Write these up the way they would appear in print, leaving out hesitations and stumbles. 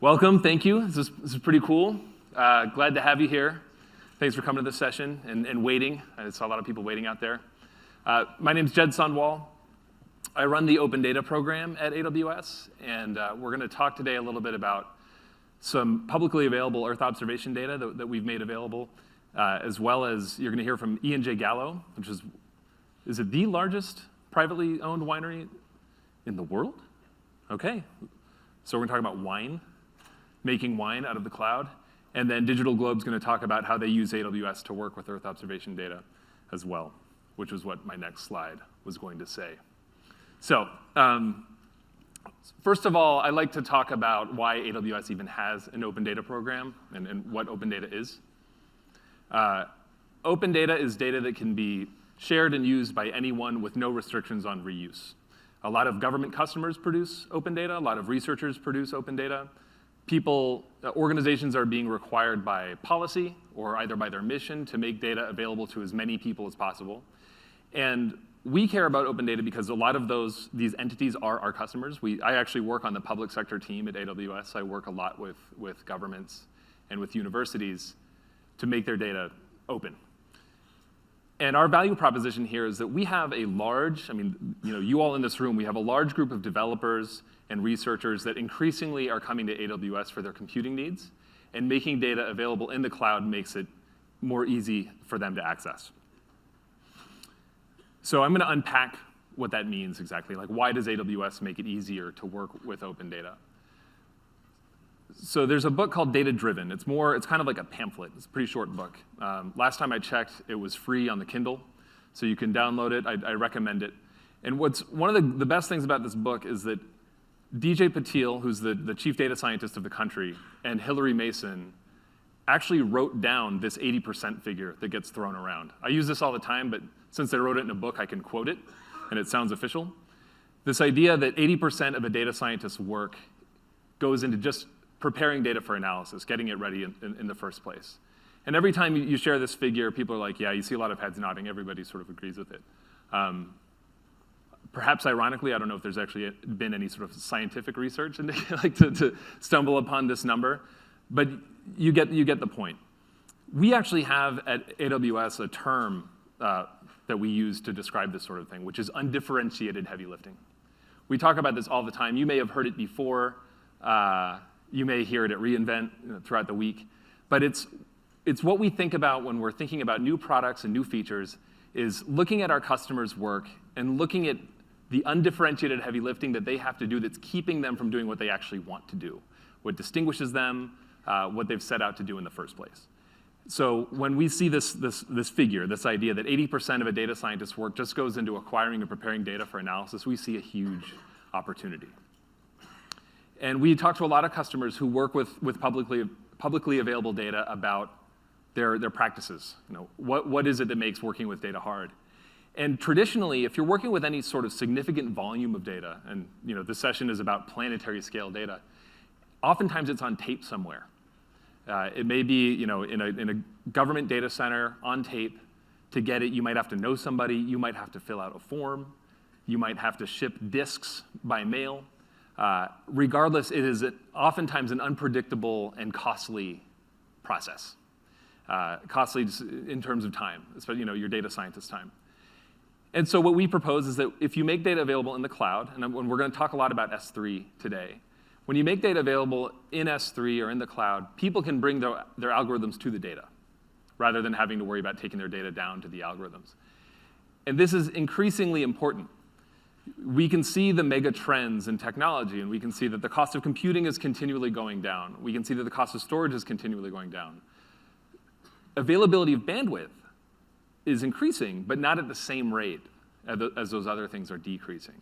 Welcome, thank you. This is pretty cool. Glad to have you here. Thanks for coming to this session and waiting. I saw a lot of people waiting out there. My name is Jed Sundwall. I run the Open Data program at AWS, and we're going to talk today a little bit about some publicly available Earth observation data that we've made available, as well as you're going to hear from E&J Gallo, which is it the largest privately owned winery in the world? Okay, so we're going to talk about wine, making wine out of the cloud, and then Digital Globe's going to talk about how they use AWS to work with Earth observation data as well, which is what my next slide was going to say. So, first of all, I'd like to talk about why AWS even has an open data program and what open data is. Open data is data that can be shared and used by anyone with no restrictions on reuse. A lot of government customers produce open data. A lot of researchers produce open data. Organizations are being required by policy or either by their mission to make data available to as many people as possible. And we care about open data because a lot of these entities are our customers. I actually work on the public sector team at AWS. I work a lot with governments and with universities to make their data open. And our value proposition here is that we have a large, you all in this room, we have a large group of developers and researchers that increasingly are coming to AWS for their computing needs, and making data available in the cloud makes it more easy for them to access. So I'm going to unpack what that means exactly. Like, why does AWS make it easier to work with open data? So there's a book called Data Driven. It's kind of like a pamphlet. It's a pretty short book. Last time I checked, it was free on the Kindle, so you can download it. I recommend it. And one of the best things about this book is that DJ Patil, who's the chief data scientist of the country, and Hillary Mason actually wrote down this 80% figure that gets thrown around. I use this all the time, but since they wrote it in a book, I can quote it, and it sounds official. This idea that 80% of a data scientist's work goes into just preparing data for analysis, getting it ready in the first place. And every time you share this figure, people are like, yeah, you see a lot of heads nodding. Everybody sort of agrees with it. Perhaps ironically, I don't know if there's actually been any sort of scientific research to stumble upon this number, but you get the point. We actually have at AWS a term that we use to describe this sort of thing, which is undifferentiated heavy lifting. We talk about this all the time. You may have heard it before. You may hear it at reInvent throughout the week. But it's what we think about when we're thinking about new products and new features, is looking at our customers' work and looking at the undifferentiated heavy lifting that they have to do that's keeping them from doing what they actually want to do, what distinguishes them, what they've set out to do in the first place. So when we see this figure, this idea that 80% of a data scientist's work just goes into acquiring and preparing data for analysis, we see a huge opportunity. And we talk to a lot of customers who work with publicly available data about their practices. What is it that makes working with data hard? And traditionally, if you're working with any sort of significant volume of data, and this session is about planetary scale data, oftentimes it's on tape somewhere. It may be in a government data center on tape. To get it, you might have to know somebody. You might have to fill out a form. You might have to ship disks by mail. Regardless, it is oftentimes an unpredictable and costly process. Costly in terms of time, especially your data scientist time. And so what we propose is that if you make data available in the cloud, and we're going to talk a lot about S3 today, when you make data available in S3 or in the cloud, people can bring their algorithms to the data, rather than having to worry about taking their data down to the algorithms. And this is increasingly important. We can see the mega trends in technology, and we can see that the cost of computing is continually going down. We can see that the cost of storage is continually going down. Availability of bandwidth is increasing, but not at the same rate as those other things are decreasing.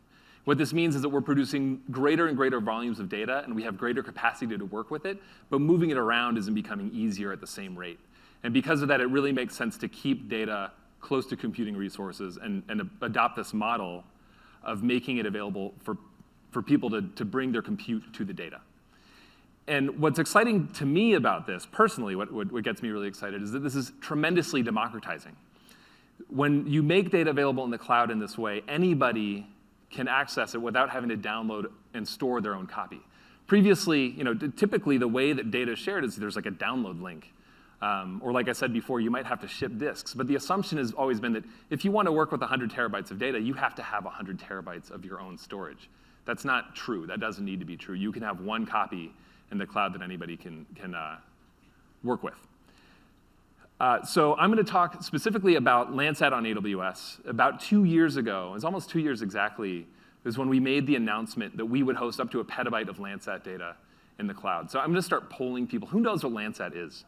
What this means is that we're producing greater and greater volumes of data, and we have greater capacity to work with it, but moving it around isn't becoming easier at the same rate. And because of that, it really makes sense to keep data close to computing resources and adopt this model of making it available for people to bring their compute to the data. And what's exciting to me about this, personally, what gets me really excited, is that this is tremendously democratizing. When you make data available in the cloud in this way, anybody can access it without having to download and store their own copy. Previously, typically the way that data is shared is there's like a download link. Or like I said before, you might have to ship disks. But the assumption has always been that if you want to work with 100 terabytes of data, you have to have 100 terabytes of your own storage. That's not true. That doesn't need to be true. You can have one copy in the cloud that anybody can work with. So I'm going to talk specifically about Landsat on AWS. About 2 years ago, it was almost 2 years exactly, is when we made the announcement that we would host up to a petabyte of Landsat data in the cloud. So I'm going to start polling people. Who knows what Landsat is?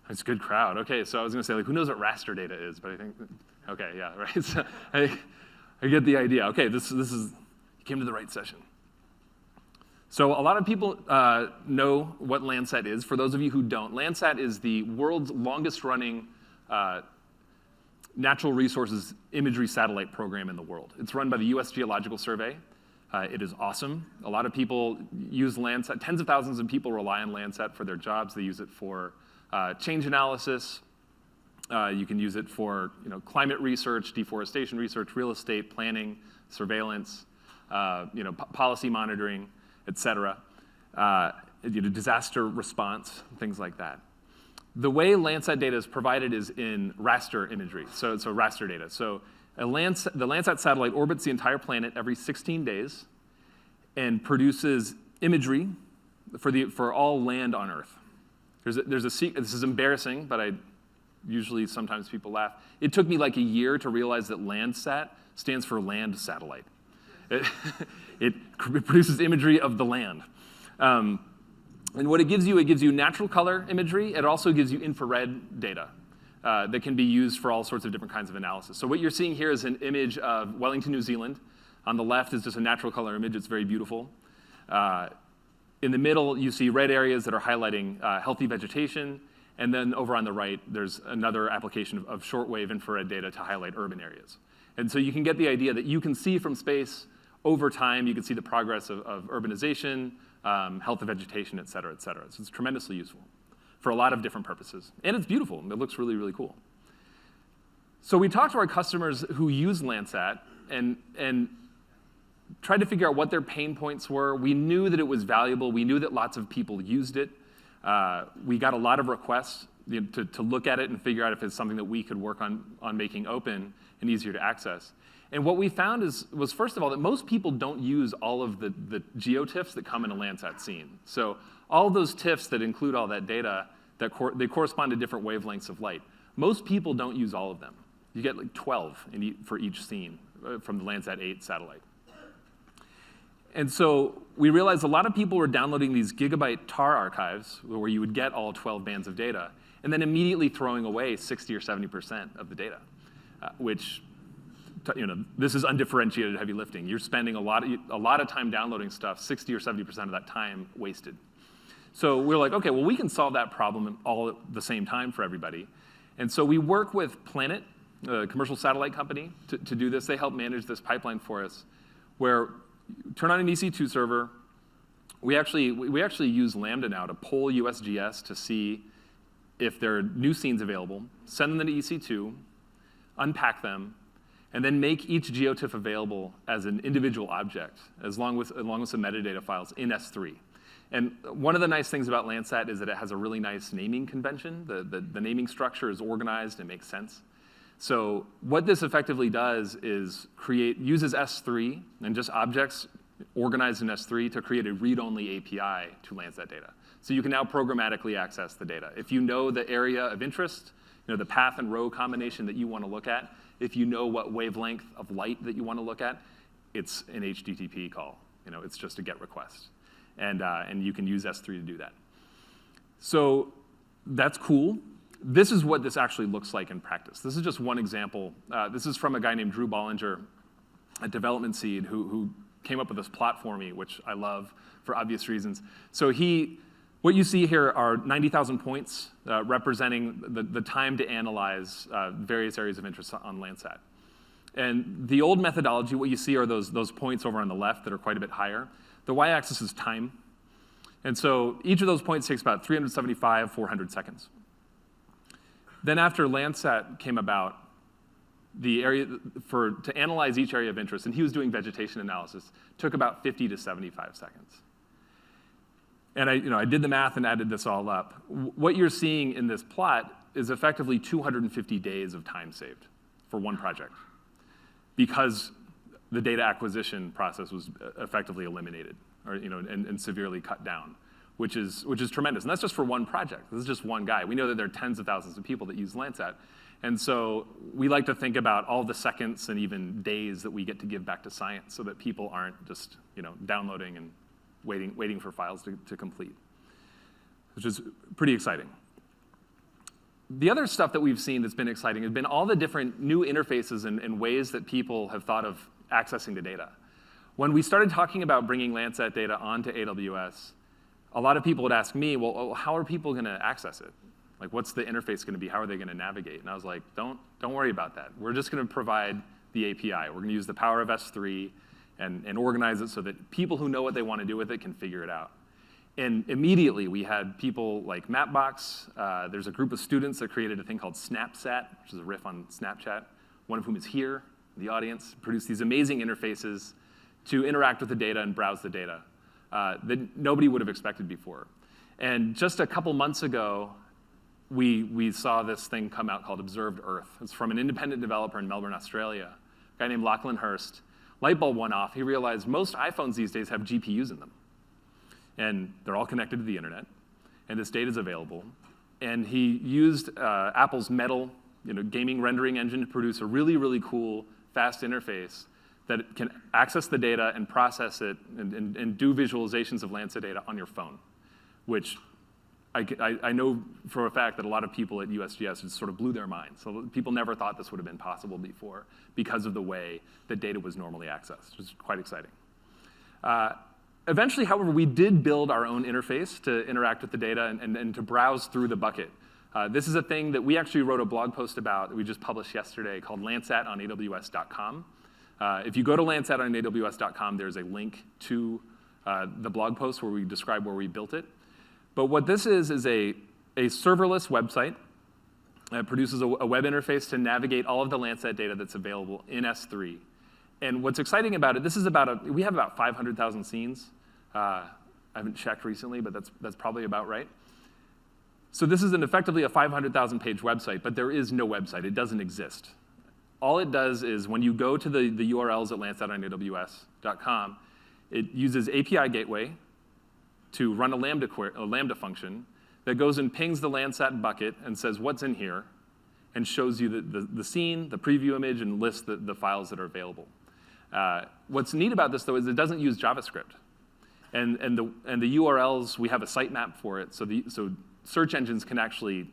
It's a good crowd. OK, so I was going to say, like, who knows what raster data is? But I think, OK, yeah, right. So I get the idea. OK, this is, you came to the right session. So a lot of people know what Landsat is. For those of you who don't, Landsat is the world's longest-running natural resources imagery satellite program in the world. It's run by the US Geological Survey. It is awesome. A lot of people use Landsat. Tens of thousands of people rely on Landsat for their jobs. They use it for change analysis. You can use it for climate research, deforestation research, real estate planning, surveillance, policy monitoring, et cetera, disaster response, things like that. The way Landsat data is provided is in raster imagery, so raster data. So the Landsat satellite orbits the entire planet every 16 days and produces imagery for all land on Earth. This is embarrassing, but sometimes people laugh. It took me like a year to realize that Landsat stands for land satellite. It produces imagery of the land. And what it gives you natural color imagery. It also gives you infrared data that can be used for all sorts of different kinds of analysis. So what you're seeing here is an image of Wellington, New Zealand. On the left is just a natural color image. It's very beautiful. In the middle, you see red areas that are highlighting healthy vegetation. And then over on the right, there's another application of shortwave infrared data to highlight urban areas. And so you can get the idea that you can see from space over time. You can see the progress of urbanization, health of vegetation, et cetera, et cetera. So it's tremendously useful for a lot of different purposes. And it's beautiful. It looks really, really cool. So we talked to our customers who use Landsat and tried to figure out what their pain points were. We knew that it was valuable. We knew that lots of people used it. We got a lot of requests to look at it and figure out if it's something that we could work on making open and easier to access. And what we found was first of all, that most people don't use all of the geotiffs that come in a Landsat scene. So all of those TIFFs that include all that data, they correspond to different wavelengths of light. Most people don't use all of them. You get like 12 for each scene from the Landsat 8 satellite. And so we realized a lot of people were downloading these gigabyte TAR archives where you would get all 12 bands of data, and then immediately throwing away 60 or 70% of the data, which, this is undifferentiated heavy lifting. You're spending a lot of time downloading stuff, 60 or 70% of that time wasted. So we're like, OK, well, we can solve that problem all at the same time for everybody. And so we work with Planet, a commercial satellite company, to do this. They help manage this pipeline for us, where turn on an EC2 server. We actually use Lambda now to poll USGS to see if there are new scenes available, send them to EC2, unpack them, and then make each geotiff available as an individual object, along with some metadata files in S3. And one of the nice things about Landsat is that it has a really nice naming convention. The naming structure is organized and makes sense. So what this effectively does is uses S3 and just objects organized in S3 to create a read-only API to Landsat data. So you can now programmatically access the data. If you know the area of interest, the path and row combination that you want to look at, if you know what wavelength of light that you want to look at, it's an HTTP call. It's just a GET request. And you can use S3 to do that. So that's cool. This is what this actually looks like in practice. This is just one example. This is from a guy named Drew Bollinger at Development Seed who came up with this plot for me, which I love for obvious reasons. So what you see here are 90,000 points representing the time to analyze various areas of interest on Landsat. And the old methodology, what you see are those points over on the left that are quite a bit higher. The y-axis is time. And so each of those points takes about 375, 400 seconds. Then after Landsat came about, to analyze each area of interest, and he was doing vegetation analysis, took about 50 to 75 seconds. And I did the math and added this all up. What you're seeing in this plot is effectively 250 days of time saved for one project, because the data acquisition process was effectively eliminated, or and severely cut down, which is tremendous. And that's just for one project. This is just one guy. We know that there are tens of thousands of people that use Landsat. And so we like to think about all the seconds and even days that we get to give back to science, so that people aren't just downloading and waiting for files to complete, which is pretty exciting. The other stuff that we've seen that's been exciting has been all the different new interfaces and ways that people have thought of accessing the data. When we started talking about bringing Landsat data onto AWS, a lot of people would ask me, well, how are people going to access it? Like, what's the interface going to be? How are they going to navigate? And I was like, don't worry about that. We're just going to provide the API. We're going to use the power of S3 and organize it so that people who know what they want to do with it can figure it out. And immediately, we had people like Mapbox. There's a group of students that created a thing called Snapsat, which is a riff on Snapchat, one of whom is here in the audience, produced these amazing interfaces to interact with the data and browse the data that nobody would have expected before. And just a couple months ago, we saw this thing come out called Observed Earth. It's from an independent developer in Melbourne, Australia, a guy named Lachlan Hurst. Light bulb went off. He realized most iPhones these days have GPUs in them. And they're all connected to the internet. And this data is available. And he used Apple's Metal gaming rendering engine to produce a really, really cool, fast interface that can access the data and process it and do visualizations of Landsat data on your phone, which I know for a fact that a lot of people at USGS just sort of blew their minds. So people never thought this would have been possible before because of the way that data was normally accessed, which is quite exciting. Eventually, however, we did build our own interface to interact with the data and to browse through the bucket. This is a thing that we actually wrote a blog post about that we just published yesterday called Landsat on AWS.com. If you go to Landsat on AWS.com, there's a link to the blog post where we describe where we built it. But what this is a serverless website that produces a web interface to navigate all of the Landsat data that's available in S3. And what's exciting about it, we have about 500,000 scenes. I haven't checked recently, but that's probably about right. So this is effectively a 500,000 page website, but there is no website. It doesn't exist. All it does is when you go to the URLs at Landsat on AWS.com, it uses API Gateway to run a Lambda function that goes and pings the Landsat bucket and says what's in here and shows you the scene, the preview image, and lists the files that are available. What's neat about this, though, is it doesn't use JavaScript. And the URLs, we have a sitemap for it, so search engines can actually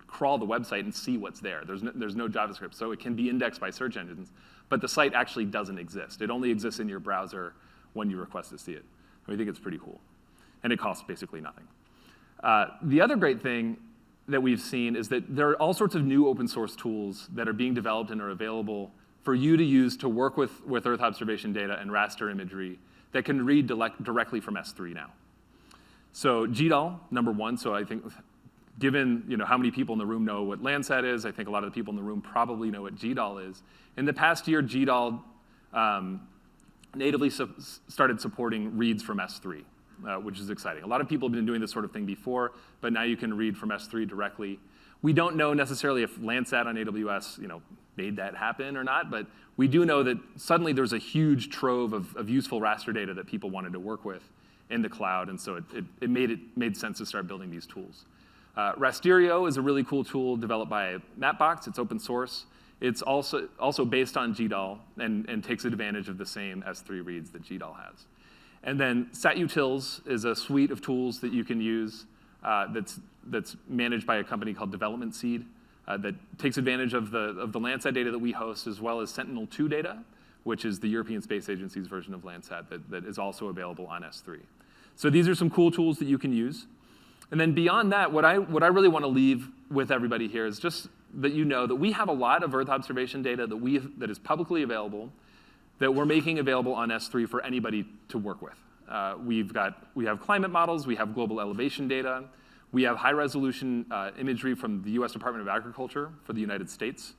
crawl the website and see what's there. There's no JavaScript, so it can be indexed by search engines, but the site actually doesn't exist. It only exists in your browser when you request to see it. We think it's pretty cool. And it costs basically nothing. The other great thing that we've seen is that there are all sorts of new open source tools that are being developed and are available for you to use to work with Earth observation data and raster imagery that can read directly from S3 now. So GDAL, number one, so I think given how many people in the room know what Landsat is, I think a lot of the people in the room probably know what GDAL is. In the past year, GDAL natively started supporting reads from S3. Which is exciting. A lot of people have been doing this sort of thing before, but now you can read from S3 directly. We don't know necessarily if Landsat on AWS made that happen or not, but we do know that suddenly there's a huge trove of useful raster data that people wanted to work with in the cloud, and so it made sense to start building these tools. Rasterio is a really cool tool developed by Mapbox. It's open source. It's also based on GDAL and takes advantage of the same S3 reads that GDAL has. And then SatUtils is a suite of tools that you can use that's managed by a company called Development Seed that takes advantage of the Landsat data that we host, as well as Sentinel-2 data, which is the European Space Agency's version of Landsat that is also available on S3. So these are some cool tools that you can use. And then beyond that, what I really want to leave with everybody here is just that that we have a lot of Earth observation data that is publicly available, that we're making available on S3 for anybody to work with. We have climate models, we have global elevation data, we have high-resolution imagery from the US Department of Agriculture for the United States.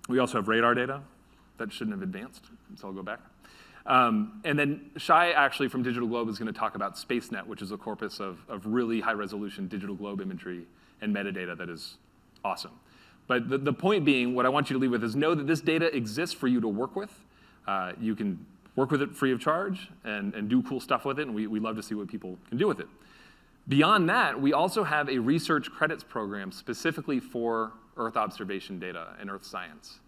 We also have radar data. That shouldn't have advanced, so I'll go back. And then Shai, actually, from Digital Globe, is going to talk about SpaceNet, which is a corpus of really high-resolution digital globe imagery and metadata that is awesome. But the point being, what I want you to leave with is know that this data exists for you to work with. You can work with it free of charge and do cool stuff with it, and we love to see what people can do with it. Beyond that, we also have a research credits program specifically for Earth observation data and Earth science.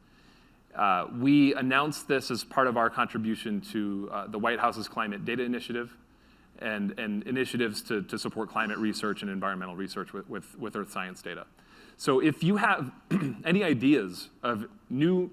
We announced this as part of our contribution to the White House's Climate Data Initiative and initiatives to support climate research and environmental research with Earth science data. So if you have any ideas of new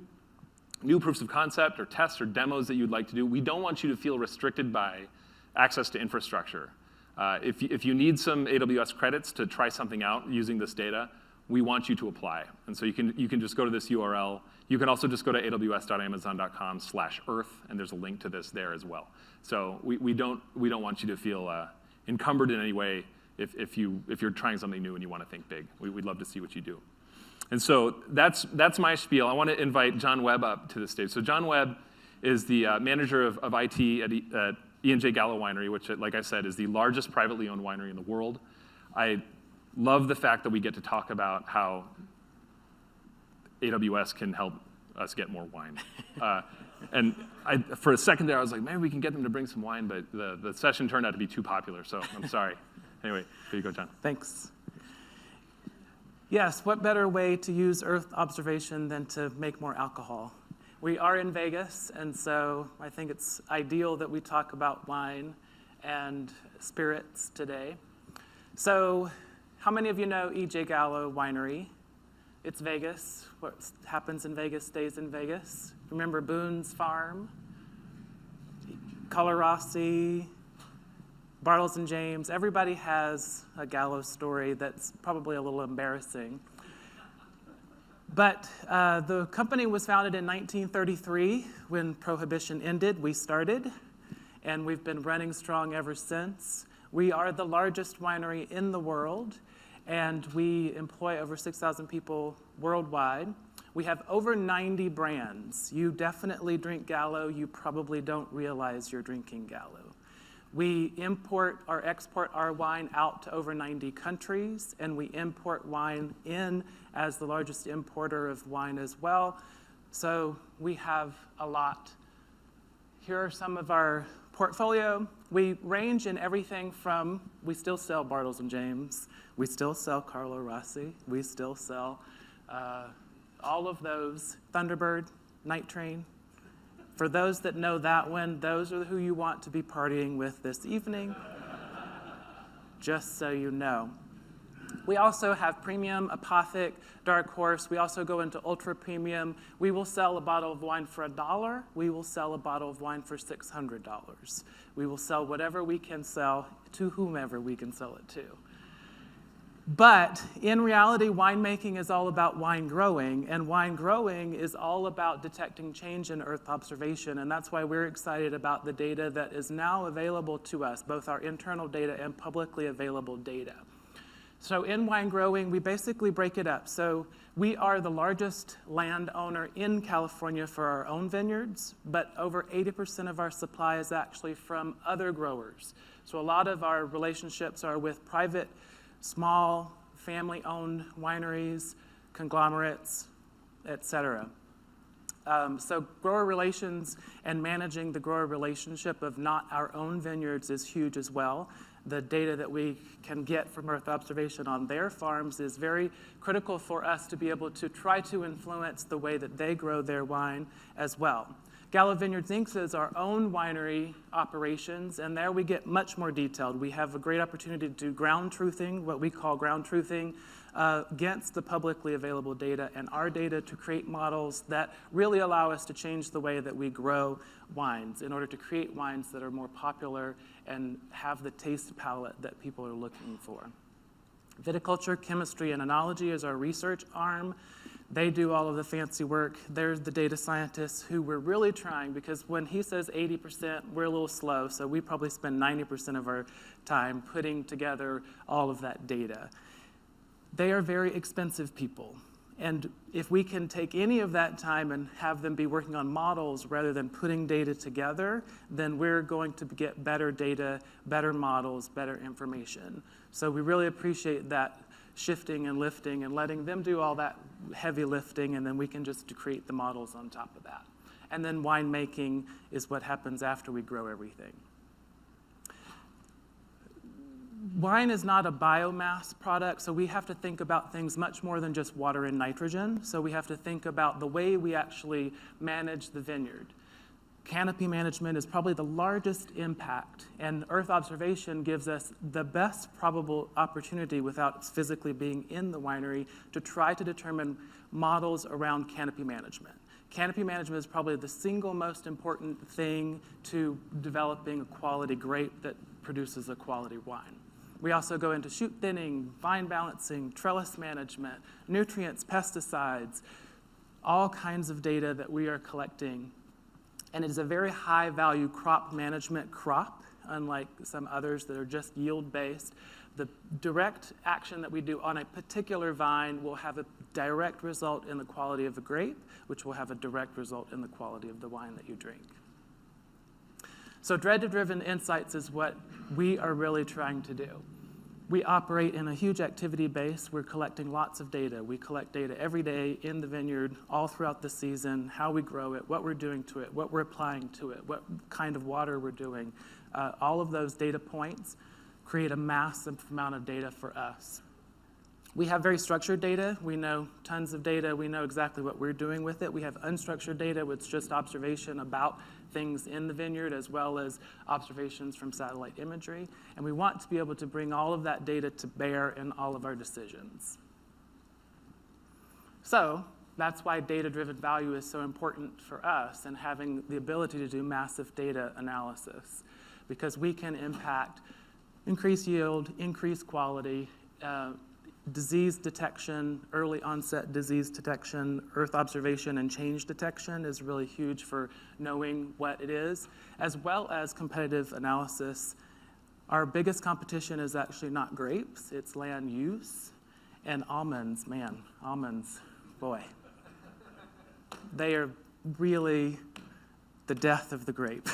proofs of concept or tests or demos that you'd like to do, we don't want you to feel restricted by access to infrastructure. If you need some AWS credits to try something out using this data, we want you to apply. And so you can just go to this URL. You can also just go to aws.amazon.com/earth, and there's a link to this there as well. So we don't want you to feel encumbered in any way if you're trying something new and you want to think big. We'd love to see what you do. And so that's my spiel. I want to invite John Webb up to the stage. So John Webb is the manager of IT at E&J Gallo Winery, which, like I said, is the largest privately owned winery in the world. I love the fact that we get to talk about how AWS can help us get more wine. And for a second there, I was like, maybe we can get them to bring some wine, but the session turned out to be too popular, so I'm sorry. Anyway, here you go, John. Thanks. Yes, what better way to use Earth observation than to make more alcohol? We are in Vegas, and so I think it's ideal that we talk about wine and spirits today. So how many of you know E.J. Gallo Winery? It's Vegas. What happens in Vegas stays in Vegas. Remember Boone's Farm, Colorossi, Bartles and James. Everybody has a Gallo story that's probably a little embarrassing. But the company was founded in 1933 when Prohibition ended. We started, and we've been running strong ever since. We are the largest winery in the world, and we employ over 6,000 people worldwide. We have over 90 brands. You definitely drink Gallo. You probably don't realize you're drinking Gallo. We import or export our wine out to over 90 countries, and we import wine in as the largest importer of wine as well. So we have a lot. Here are some of our portfolio. We range in everything from, we still sell Bartles and James, we still sell Carlo Rossi, we still sell all of those, Thunderbird, Night Train. For those that know that one, those are who you want to be partying with this evening, just so you know. We also have premium, Apothic, Dark Horse. We also go into ultra premium. We will sell a bottle of wine for $1. We will sell a bottle of wine for $600. We will sell whatever we can sell to whomever we can sell it to. But in reality, winemaking is all about wine growing, and wine growing is all about detecting change in Earth observation, and that's why we're excited about the data that is now available to us, both our internal data and publicly available data. So in wine growing, we basically break it up. So we are the largest landowner in California for our own vineyards, but over 80% of our supply is actually from other growers. So a lot of our relationships are with private, small, family-owned wineries, conglomerates, et cetera. So grower relations and managing the grower relationship of not our own vineyards is huge as well. The data that we can get from Earth observation on their farms is very critical for us to be able to try to influence the way that they grow their wine as well. Gallo Vineyards Inc. is our own winery operations, and there we get much more detailed. We have a great opportunity to do ground truthing, what we call ground truthing, against the publicly available data and our data to create models that really allow us to change the way that we grow wines in order to create wines that are more popular and have the taste palette that people are looking for. Viticulture, chemistry, and enology is our research arm. They do all of the fancy work. There's the data scientists who we're really trying, because when he says 80%, we're a little slow, so we probably spend 90% of our time putting together all of that data. They are very expensive people. And if we can take any of that time and have them be working on models rather than putting data together, then we're going to get better data, better models, better information. So we really appreciate that shifting and lifting and letting them do all that heavy lifting, and then we can just create the models on top of that. And then winemaking is what happens after we grow everything. Wine is not a biomass product, so we have to think about things much more than just water and nitrogen. So we have to think about the way we actually manage the vineyard. Canopy management is probably the largest impact, and Earth observation gives us the best probable opportunity without physically being in the winery to try to determine models around canopy management. Canopy management is probably the single most important thing to developing a quality grape that produces a quality wine. We also go into shoot thinning, vine balancing, trellis management, nutrients, pesticides, all kinds of data that we are collecting. And it is a very high value crop management crop, unlike some others that are just yield-based. The direct action that we do on a particular vine will have a direct result in the quality of the grape, which will have a direct result in the quality of the wine that you drink. So data-driven insights is what we are really trying to do. We operate in a huge activity base. We're collecting lots of data. We collect data every day in the vineyard, all throughout the season, how we grow it, what we're doing to it, what we're applying to it, what kind of water we're doing. All of those data points create a massive amount of data for us. We have very structured data. We know tons of data. We know exactly what we're doing with it. We have unstructured data, which is just observation about things in the vineyard, as well as observations from satellite imagery. And we want to be able to bring all of that data to bear in all of our decisions. So that's why data-driven value is so important for us, and having the ability to do massive data analysis, because we can impact increase yield, increase quality, disease detection, early onset disease detection, Earth observation and change detection is really huge for knowing what it is, as well as competitive analysis. Our biggest competition is actually not grapes, it's land use. And almonds, man, almonds, boy. They are really the death of the grape.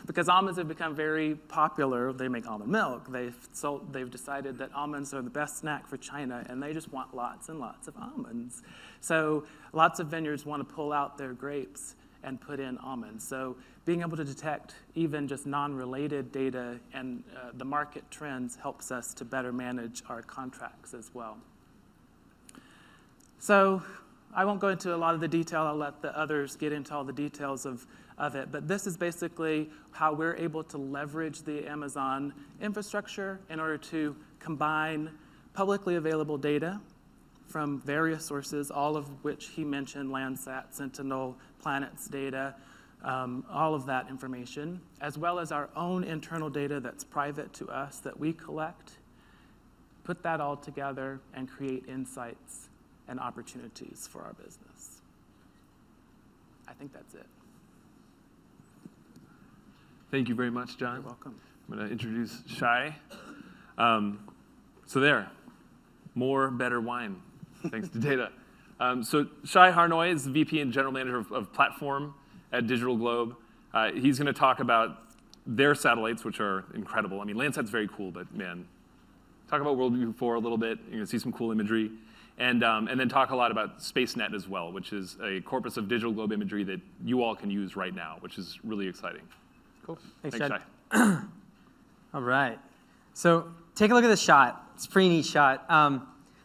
Because almonds have become very popular. They make almond milk. They've decided that almonds are the best snack for China, and they just want lots and lots of almonds. So lots of vineyards want to pull out their grapes and put in almonds. So being able to detect even just non-related data and the market trends helps us to better manage our contracts as well. So I won't go into a lot of the detail. I'll let the others get into all the details of it. But this is basically how we're able to leverage the Amazon infrastructure in order to combine publicly available data from various sources, all of which he mentioned, Landsat, Sentinel, Planets data, all of that information, as well as our own internal data that's private to us that we collect, put that all together and create insights and opportunities for our business. I think that's it. Thank you very much, John. You're welcome. I'm going to introduce Shai. So there, more better wine, thanks to data. So Shai Harnoy is the VP and General Manager of Platform at Digital Globe. He's going to talk about their satellites, which are incredible. I mean, Landsat's very cool, but man, talk about Worldview 4 a little bit. You're going to see some cool imagery. And then talk a lot about SpaceNet as well, which is a corpus of digital globe imagery that you all can use right now, which is really exciting. Cool. Thanks, Shai. All right. So take a look at this shot. It's a pretty neat shot.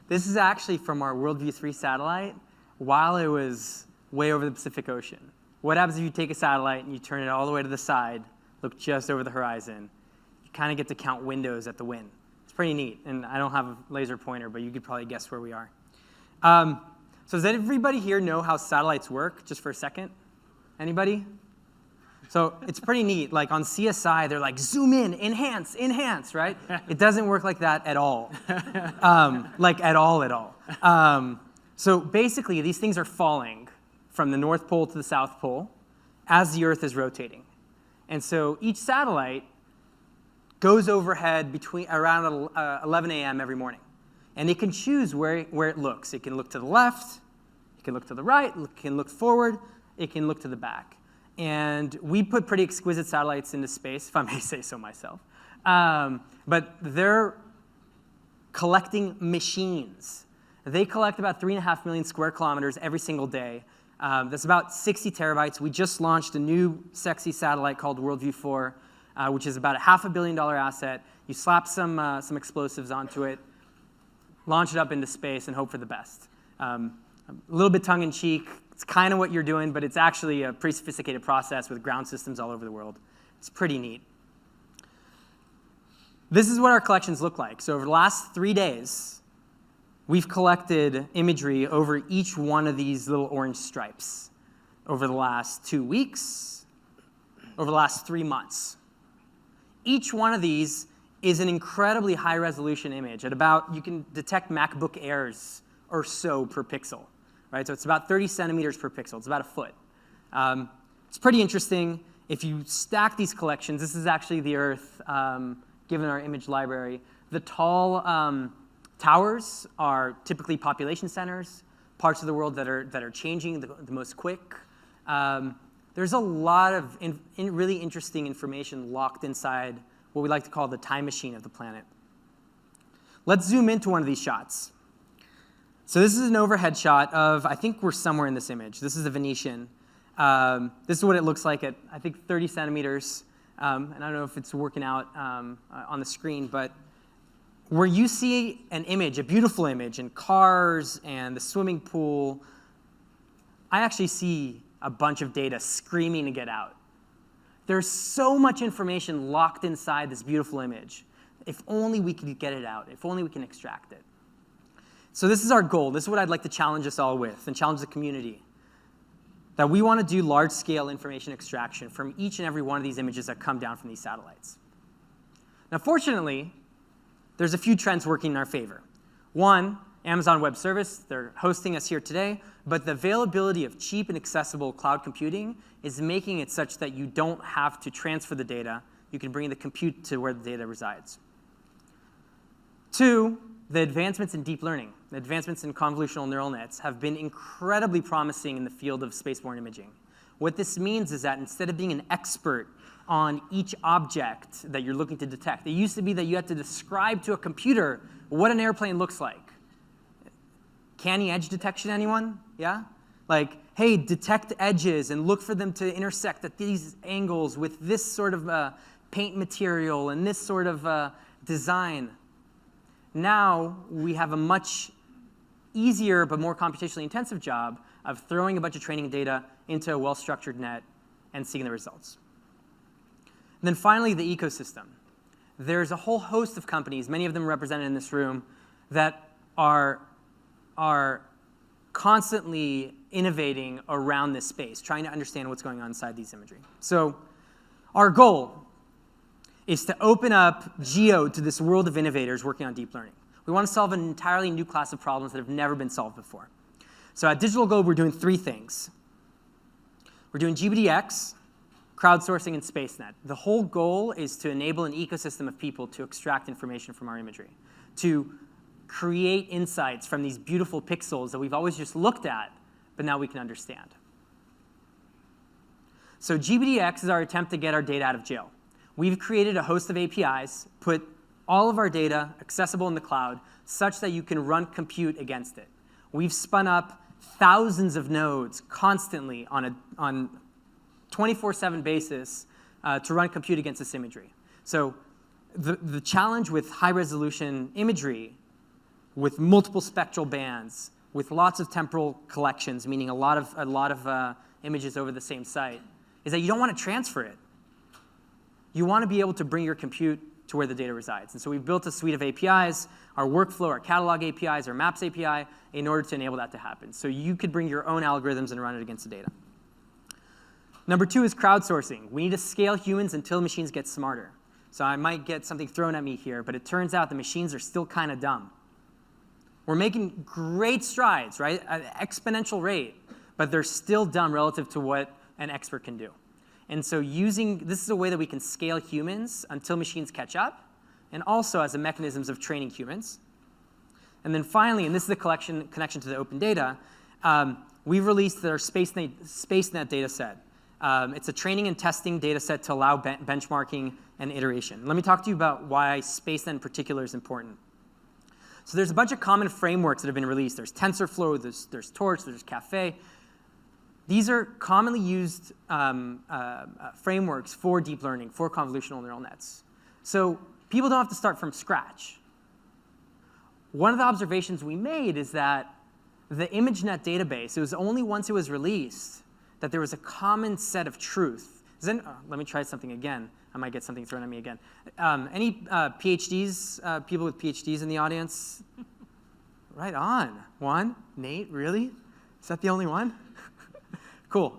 This is actually from our Worldview 3 satellite while it was way over the Pacific Ocean. What happens if you take a satellite and you turn it all the way to the side, look just over the horizon? You kind of get to count windows at the wind. It's pretty neat. And I don't have a laser pointer, but you could probably guess where we are. So does everybody here know how satellites work, just for a second? Anybody? So it's pretty neat. Like on CSI, they're like, zoom in, enhance, right? It doesn't work like that at all. Like at all. So basically, these things are falling from the North Pole to the South Pole as the Earth is rotating. And so each satellite goes overhead around 11 a.m. every morning. And it can choose where it looks. It can look to the left, it can look to the right, it can look forward, it can look to the back. And we put pretty exquisite satellites into space, if I may say so myself. But they're collecting machines. They collect about 3.5 million square kilometers every single day. That's about 60 terabytes. We just launched a new sexy satellite called Worldview 4, which is about a $500 million asset. You slap some explosives onto it, launch it up into space, and hope for the best. A little bit tongue-in-cheek. It's kind of what you're doing, but it's actually a pretty sophisticated process with ground systems all over the world. It's pretty neat. This is what our collections look like. So over the last 3 days, we've collected imagery over each one of these little orange stripes over the last 2 weeks, over the last 3 months. Each one of these is an incredibly high-resolution image. At about, you can detect MacBook Airs or so per pixel, right? So it's about 30 centimeters per pixel. It's about a foot. It's pretty interesting. If you stack these collections, this is actually the Earth, given our image library. The tall towers are typically population centers, parts of the world that are changing the most quick. There's a lot of really interesting information locked inside what we like to call the time machine of the planet. Let's zoom into one of these shots. So this is an overhead shot of, I think we're somewhere in this image. This is a Venetian. This is what it looks like at, I think, 30 centimeters. And I don't know if it's working out on the screen, but where you see an image, a beautiful image, and cars and the swimming pool, I actually see a bunch of data screaming to get out. There's so much information locked inside this beautiful image. If only we could get it out. If only we can extract it. So this is our goal. This is what I'd like to challenge us all with and challenge the community. That we want to do large-scale information extraction from each and every one of these images that come down from these satellites. Now, fortunately, there's a few trends working in our favor. One, Amazon Web Service, they're hosting us here today, but the availability of cheap and accessible cloud computing is making it such that you don't have to transfer the data. You can bring the compute to where the data resides. Two, the advancements in deep learning, the advancements in convolutional neural nets have been incredibly promising in the field of spaceborne imaging. What this means is that instead of being an expert on each object that you're looking to detect, it used to be that you had to describe to a computer what an airplane looks like. Canny edge detection, anyone? Yeah? Like, hey, detect edges and look for them to intersect at these angles with this sort of paint material and this sort of design. Now we have a much easier but more computationally intensive job of throwing a bunch of training data into a well-structured net and seeing the results. And then finally, the ecosystem. There's a whole host of companies, many of them represented in this room, that are constantly innovating around this space, trying to understand what's going on inside these imagery. So our goal is to open up geo to this world of innovators working on deep learning. We want to solve an entirely new class of problems that have never been solved before. So at Digital Globe, we're doing 3 things. We're doing GBDX, crowdsourcing, and SpaceNet. The whole goal is to enable an ecosystem of people to extract information from our imagery, to create insights from these beautiful pixels that we've always just looked at, but now we can understand. So GBDX is our attempt to get our data out of jail. We've created a host of APIs, put all of our data accessible in the cloud such that you can run compute against it. We've spun up thousands of nodes constantly on a 24/7 basis to run compute against this imagery. So the challenge with high-resolution imagery, with multiple spectral bands, with lots of temporal collections, meaning a lot of images over the same site, is that you don't want to transfer it. You want to be able to bring your compute to where the data resides. And so we've built a suite of APIs, our workflow, our catalog APIs, our maps API, in order to enable that to happen. So you could bring your own algorithms and run it against the data. Number 2 is crowdsourcing. We need to scale humans until machines get smarter. So I might get something thrown at me here, but it turns out the machines are still kind of dumb. We're making great strides, right, at an exponential rate, but they're still dumb relative to what an expert can do. And so this is a way that we can scale humans until machines catch up, and also as a mechanisms of training humans. And then finally, and this is the connection to the open data, we've released our SpaceNet data set. It's a training and testing data set to allow benchmarking and iteration. Let me talk to you about why SpaceNet in particular is important. So there's a bunch of common frameworks that have been released. There's TensorFlow, there's Torch, there's Caffe. These are commonly used frameworks for deep learning, for convolutional neural nets. So people don't have to start from scratch. One of the observations we made is that the ImageNet database, it was only once it was released that there was a common set of truth. Let me try something again. I might get something thrown at me again. Any PhDs, people with PhDs in the audience? Right on. One? Nate, really? Is that the only one? Cool.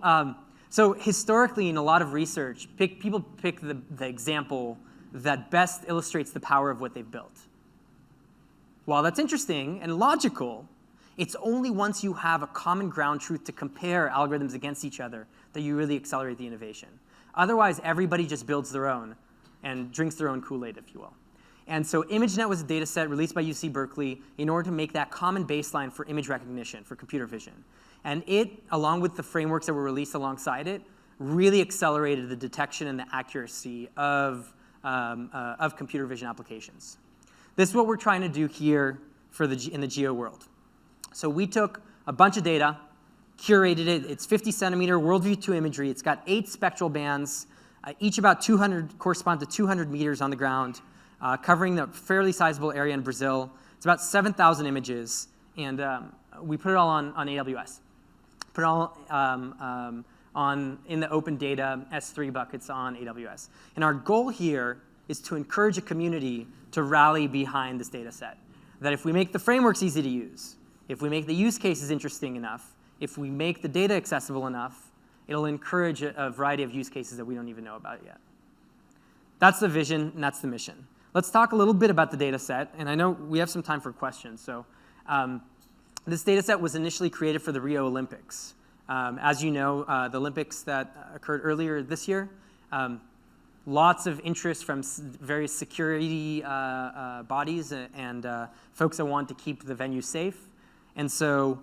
So historically, in a lot of research, people pick the example that best illustrates the power of what they've built. While that's interesting and logical, it's only once you have a common ground truth to compare algorithms against each other that you really accelerate the innovation. Otherwise, everybody just builds their own and drinks their own Kool-Aid, if you will. And so ImageNet was a data set released by UC Berkeley in order to make that common baseline for image recognition, for computer vision. And it, along with the frameworks that were released alongside it, really accelerated the detection and the accuracy of computer vision applications. This is what we're trying to do here in the geo world. So we took a bunch of data, curated it. It's 50 centimeter worldview 2 imagery. It's got 8 spectral bands, each about 200, correspond to 200 meters on the ground, covering the fairly sizable area in Brazil. It's about 7,000 images, and we put it all on AWS. Put it all in the open data S3 buckets on AWS. And our goal here is to encourage a community to rally behind this data set. That if we make the frameworks easy to use, if we make the use cases interesting enough, if we make the data accessible enough, it'll encourage a variety of use cases that we don't even know about yet. That's the vision, and that's the mission. Let's talk a little bit about the data set, and I know we have some time for questions. So this data set was initially created for the Rio Olympics. As you know, the Olympics that occurred earlier this year, lots of interest from various security bodies and folks that want to keep the venue safe. And so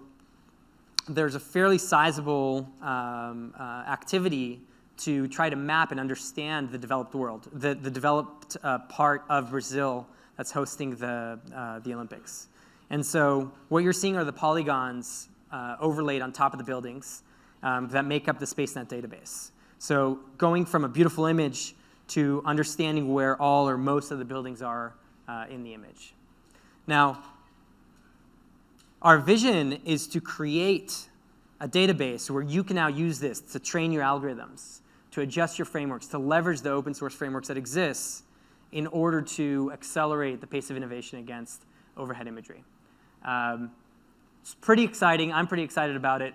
there's a fairly sizable activity to try to map and understand the developed world, the developed part of Brazil that's hosting the Olympics. And so what you're seeing are the polygons overlaid on top of the buildings that make up the SpaceNet database. So going from a beautiful image to understanding where all or most of the buildings are in the image. Now, our vision is to create a database where you can now use this to train your algorithms, to adjust your frameworks, to leverage the open source frameworks that exist in order to accelerate the pace of innovation against overhead imagery. It's pretty exciting. I'm pretty excited about it.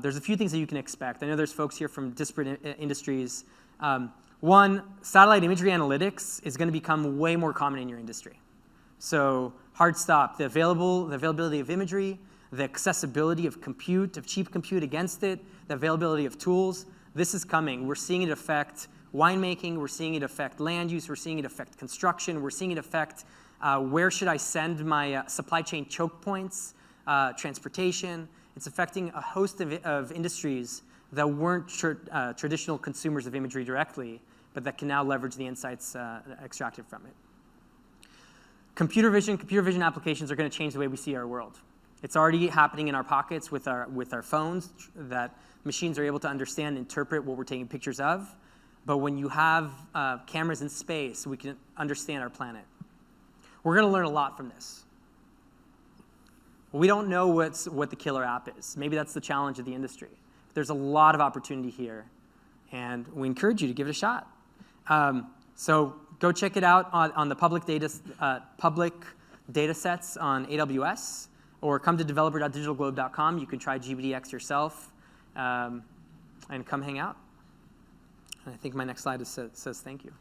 There's a few things that you can expect. I know there's folks here from disparate industries. One, satellite imagery analytics is going to become way more common in your industry. So hard stop, the availability of imagery, the accessibility of compute, of cheap compute against it, the availability of tools, this is coming. We're seeing it affect winemaking, we're seeing it affect land use, we're seeing it affect construction, we're seeing it affect where should I send my supply chain choke points, transportation. It's affecting a host of industries that weren't traditional consumers of imagery directly, but that can now leverage the insights extracted from it. Computer vision applications are going to change the way we see our world. It's already happening in our pockets with our phones, that machines are able to understand and interpret what we're taking pictures of. But when you have cameras in space, we can understand our planet. We're going to learn a lot from this. We don't know what the killer app is. Maybe that's the challenge of the industry. There's a lot of opportunity here, and we encourage you to give it a shot. So go check it out on the public data sets on AWS, or come to developer.digitalglobe.com. You can try GBDX yourself, and come hang out. And I think my next slide says thank you.